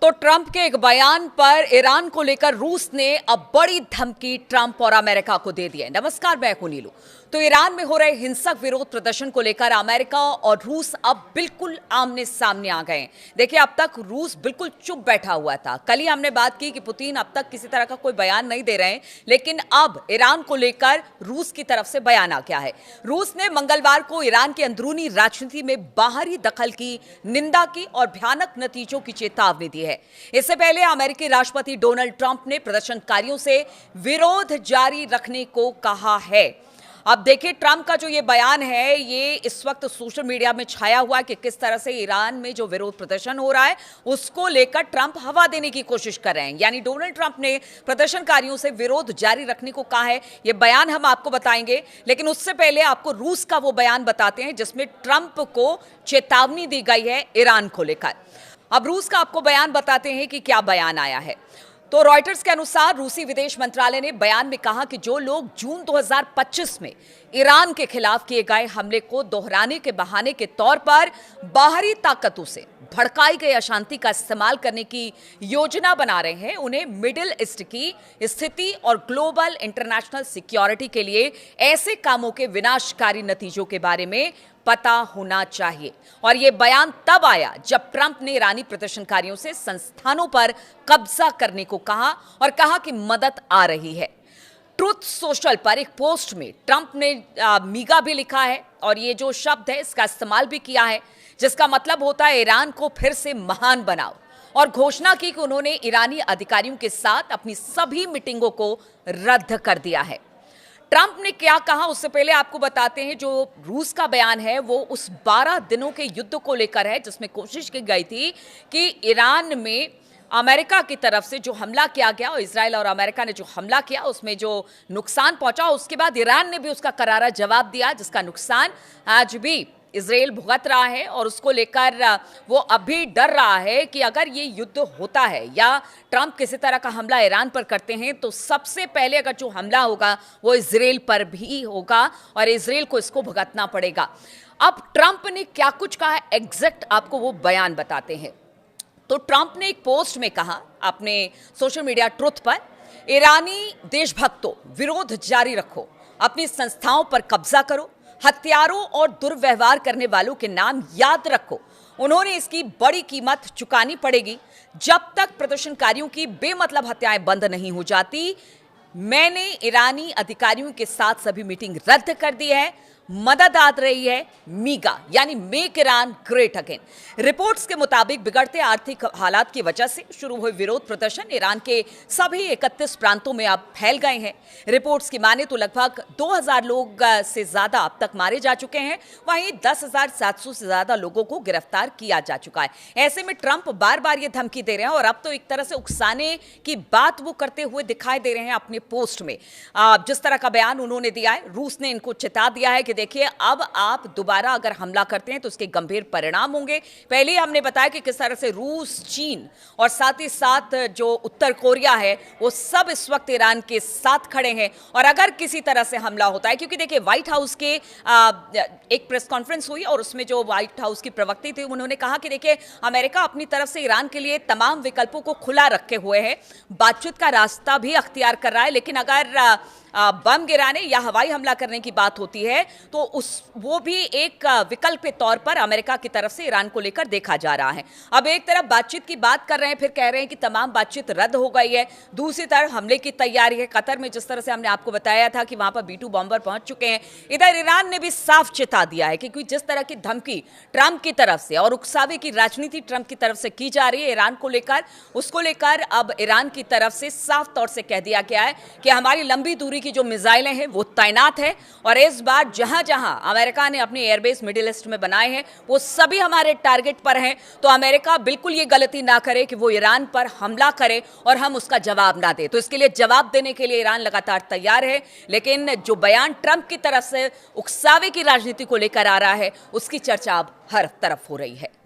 तो ट्रंप के एक बयान पर ईरान को लेकर रूस ने अब बड़ी धमकी ट्रंप और अमेरिका को दे दी है। नमस्कार, मैं हूं नीलू। तो ईरान में हो रहे हिंसक विरोध प्रदर्शन को लेकर अमेरिका और रूस अब बिल्कुल आमने सामने आ गए हैं। देखिए, अब तक रूस बिल्कुल चुप बैठा हुआ था। कल ही हमने बात की कि पुतिन अब तक किसी तरह का कोई बयान नहीं दे रहे हैं, लेकिन अब ईरान को लेकर रूस की तरफ से बयान आ गया है। रूस ने मंगलवार को ईरान की अंदरूनी राजनीति में बाहरी दखल की निंदा की और भयानक नतीजों की चेतावनी दी है। इससे पहले अमेरिकी राष्ट्रपति डोनाल्ड ट्रंप ने प्रदर्शनकारियों से विरोध जारी रखने को कहा है। अब देखिए, ट्रंप का जो ये बयान है, ये इस वक्त सोशल मीडिया में छाया हुआ है कि किस तरह से ईरान में जो विरोध प्रदर्शन हो रहा है उसको लेकर ट्रंप हवा देने की कोशिश कर रहे हैं। यानी डोनाल्ड ट्रंप ने प्रदर्शनकारियों से विरोध जारी रखने को कहा है। ये बयान हम आपको बताएंगे, लेकिन उससे पहले आपको रूस का वो बयान बताते हैं जिसमें ट्रंप को चेतावनी दी गई है ईरान को लेकर। अब रूस का आपको बयान बताते हैं कि क्या बयान आया है। तो रॉयटर्स के अनुसार रूसी विदेश मंत्रालय ने बयान में कहा कि जो लोग जून 2025 में ईरान के खिलाफ किए गए हमले को दोहराने के बहाने के तौर पर बाहरी ताकतों से भड़काई गई अशांति का इस्तेमाल करने की योजना बना रहे हैं, उन्हें मिडिल ईस्ट की स्थिति और ग्लोबल इंटरनेशनल सिक्योरिटी के लिए ऐसे कामों के विनाशकारी नतीजों के बारे में पता होना चाहिए। और यह बयान तब आया जब ट्रंप ने ईरानी प्रदर्शनकारियों से संस्थानों पर कब्जा करने को कहा और कहा कि मदद आ रही है। ट्रुथ सोशल पर एक पोस्ट में ट्रंप ने मीगा भी लिखा है और ये जो शब्द है इसका इस्तेमाल भी किया है, जिसका मतलब होता है ईरान को फिर से महान बनाओ, और घोषणा की कि उन्होंने ईरानी अधिकारियों के साथ अपनी सभी मीटिंगों को रद्द कर दिया है। ट्रंप ने क्या कहा उससे पहले आपको बताते हैं। जो रूस का बयान है वो उस 12 दिनों के युद्ध को लेकर है जिसमें कोशिश की गई थी कि ईरान में अमेरिका की तरफ से जो हमला किया गया और इजराइल और अमेरिका ने जो हमला किया उसमें जो नुकसान पहुंचा, उसके बाद ईरान ने भी उसका करारा जवाब दिया, जिसका नुकसान आज भी इजराइल भुगत रहा है। और उसको लेकर वो अभी डर रहा है कि अगर ये युद्ध होता है या ट्रंप किसी तरह का हमला ईरान पर करते हैं तो सबसे पहले अगर जो हमला होगा वो इजराइल पर भी होगा और इजराइल को इसको भुगतना पड़ेगा। अब ट्रंप ने क्या कुछ कहा, एग्जैक्ट आपको वो बयान बताते हैं। तो ट्रंप ने एक पोस्ट में कहा अपने सोशल मीडिया ट्रुथ पर, ईरानी देशभक्तों विरोध जारी रखो, अपनी संस्थाओं पर कब्जा करो, हत्यारों और दुर्व्यवहार करने वालों के नाम याद रखो, उन्होंने इसकी बड़ी कीमत चुकानी पड़ेगी। जब तक प्रदर्शनकारियों की बेमतलब हत्याएं बंद नहीं हो जाती, मैंने ईरानी अधिकारियों के साथ सभी मीटिंग रद्द कर दी है। मदद आ रही है मीगा यानी make Iran great again. Reports के मुताबिक बिगड़ते आर्थिक हालात की वजह से शुरू हुए विरोध प्रदर्शन ईरान के सभी 31 प्रांतों में अब फैल गए हैं। रिपोर्ट्स की माने तो लगभग 2000 लोग से ज्यादा अब तक मारे जा चुके हैं, वहीं 10,700 से ज्यादा लोगों को गिरफ्तार किया जा चुका है। ऐसे में ट्रंप बार बार ये धमकी दे रहे हैं और अब तो एक तरह से उकसाने की बात वो करते हुए दिखाई दे रहे हैं अपने पोस्ट में। जिस तरह का बयान उन्होंने दिया है, रूस ने इनको चेता दिया है कि देखिए, अब आप दोबारा अगर हमला करते हैं तो उसके गंभीर परिणाम होंगे। पहले हमने बताया कि किस तरह से रूस, चीन और साथ ही साथ जो उत्तर कोरिया है वो सब इस वक्त ईरान के साथ खड़े हैं। और अगर किसी तरह से हमला होता है, क्योंकि देखिए व्हाइट हाउस के एक प्रेस कॉन्फ्रेंस हुई और उसमें जो व्हाइट हाउस की प्रवक्ता थी उन्होंने कहा कि देखिए, अमेरिका अपनी तरफ से ईरान के लिए तमाम विकल्पों को खुला रखे हुए है, बातचीत का रास्ता भी अख्तियार कर रहा है, लेकिन अगर बम गिराने या हवाई हमला करने की बात होती है तो वो भी एक विकल्प के तौर पर अमेरिका की तरफ से ईरान को लेकर देखा जा रहा है। अब एक तरफ बातचीत की बात कर रहे हैं, फिर कह रहे हैं कि तमाम बातचीत रद्द हो गई है, दूसरी तरफ हमले की तैयारी है। कतर में जिस तरह से हमने आपको बताया था कि वहां पर B-2 बॉम्बर पहुंच चुके हैं, इधर ईरान ने भी साफ चेता दिया है क्योंकि जिस तरह की धमकी ट्रंप की तरफ से और उकसावे की राजनीति ट्रंप की तरफ से की जा रही है ईरान को लेकर, उसको लेकर अब ईरान की तरफ से साफ तौर से कह दिया गया है कि हमारी लंबी दूरी की जो मिसाइलें हैं वो तैनात है और इस बार जहां जहां अमेरिका ने अपने एयरबेस मिडिल ईस्ट में बनाए हैं वो सभी हमारे टारगेट पर हैं। तो अमेरिका बिल्कुल ये गलती ना करे कि वो ईरान पर हमला करे और हम उसका जवाब ना दे। तो इसके लिए जवाब देने के लिए ईरान लगातार तैयार है, लेकिन जो बयान ट्रंप की तरफ से उकसावे की राजनीति को लेकर आ रहा है उसकी चर्चा अब हर तरफ हो रही है।